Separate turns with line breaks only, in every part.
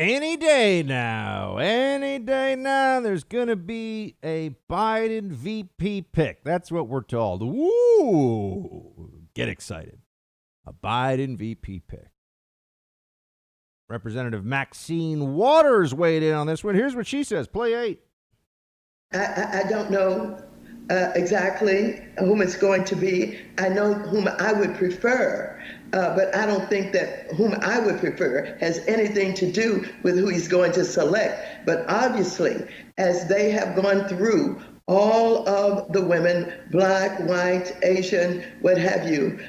Any day now, there's going to be a Biden VP pick. That's what we're told. Woo! Get excited. A Biden VP pick. Representative Maxine Waters weighed in on this one. Here's what she says. Play 8.
I don't know exactly whom it's going to be. I know whom I would prefer. But I don't think that whom I would prefer has anything to do with who he's going to select. But obviously, as they have gone through all of the women, Black, white, Asian, what have you,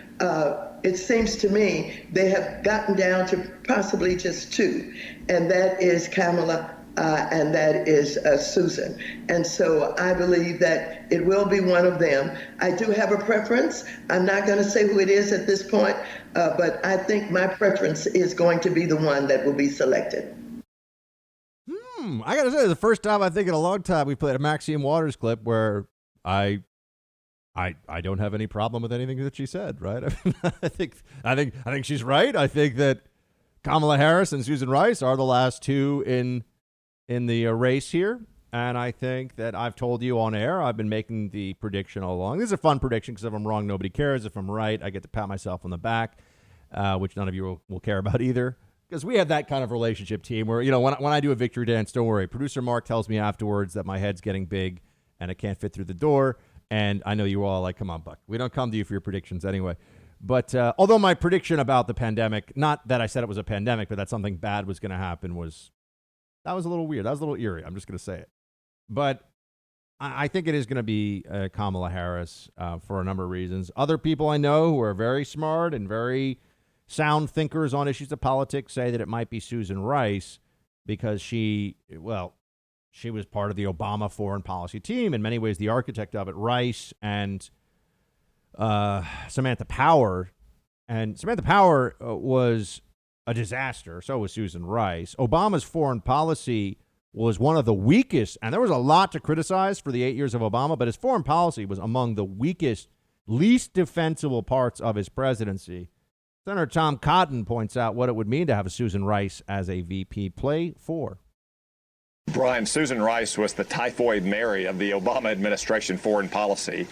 it seems to me they have gotten down to possibly just 2, and that is Kamala and that is Susan. And so I believe that it will be one of them. I do have a preference. I'm not going to say who it is at this point, but I think my preference is going to be the one that will be selected.
I got to say, the first time I think in a long time we played a Maxine Waters clip where I don't have any problem with anything that she said, right? I think she's right. I think that Kamala Harris and Susan Rice are the last 2 in the race here. And I think that I've told you on air, I've been making the prediction all along. This is a fun prediction because if I'm wrong, nobody cares. If I'm right, I get to pat myself on the back, which none of you will care about either. Because we have that kind of relationship team where, when I do a victory dance, don't worry. Producer Mark tells me afterwards that my head's getting big and I can't fit through the door. And I know you all like, come on, Buck. We don't come to you for your predictions anyway. But although my prediction about the pandemic, not that I said it was a pandemic, but that something bad was going to happen that was a little weird. That was a little eerie. I'm just going to say it. But I think it is going to be Kamala Harris for a number of reasons. Other people I know who are very smart and very sound thinkers on issues of politics say that it might be Susan Rice because she was part of the Obama foreign policy team. In many ways, the architect of it, Rice and Samantha Power. And Samantha Power was a disaster. So was Susan Rice. Obama's foreign policy was one of the weakest, and there was a lot to criticize for the 8 years of Obama, but his foreign policy was among the weakest, least defensible parts of his presidency. Senator Tom Cotton points out what it would mean to have a Susan Rice as a VP. Play 4.
Brian, Susan Rice was the typhoid Mary of the Obama administration foreign policy.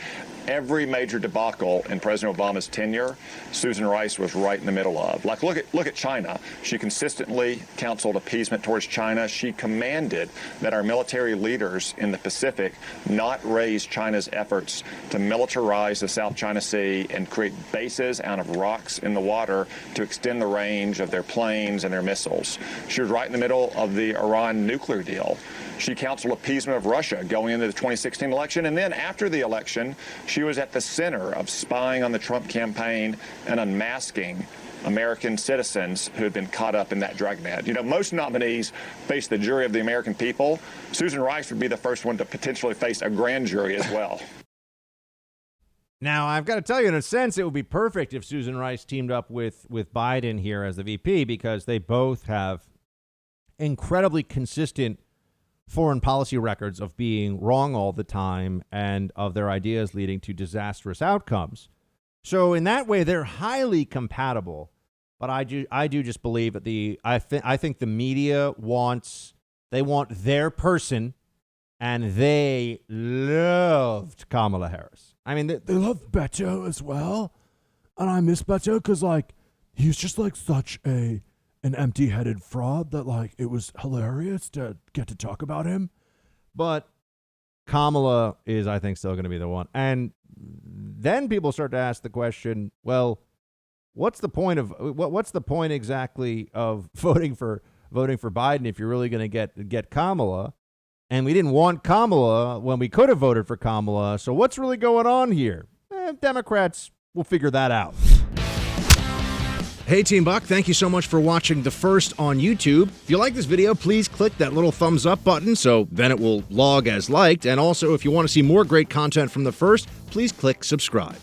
Every major debacle in President Obama's tenure, Susan Rice was right in the middle of. Like, look at China. She consistently counseled appeasement towards China. She commanded that our military leaders in the Pacific not raise China's efforts to militarize the South China Sea and create bases out of rocks in the water to extend the range of their planes and their missiles. She was right in the middle of the Iran nuclear deal. She counseled appeasement of Russia going into the 2016 election. And then after the election, she was at the center of spying on the Trump campaign and unmasking American citizens who had been caught up in that dragnet. Most nominees face the jury of the American people. Susan Rice would be the first one to potentially face a grand jury as well.
Now, I've got to tell you, in a sense, it would be perfect if Susan Rice teamed up with Biden here as the VP because they both have incredibly consistent foreign policy records of being wrong all the time and of their ideas leading to disastrous outcomes. So in that way, they're highly compatible. But I do just believe that I think the media want their person, and they loved Kamala Harris. I mean, they love Beto as well, and I miss Beto because he's just such an empty-headed fraud that it was hilarious to get to talk about him. But Kamala is, I think, still going to be the one. And then people start to ask the question, well, what's the point exactly of voting for Biden if you're really going to get Kamala? And we didn't want Kamala when we could have voted for Kamala. So what's really going on here? Democrats will figure that out. Hey, Team Buck, thank you so much for watching The First on YouTube. If you like this video, please click that little thumbs up button so then it will log as liked. And also, if you want to see more great content from The First, please click subscribe.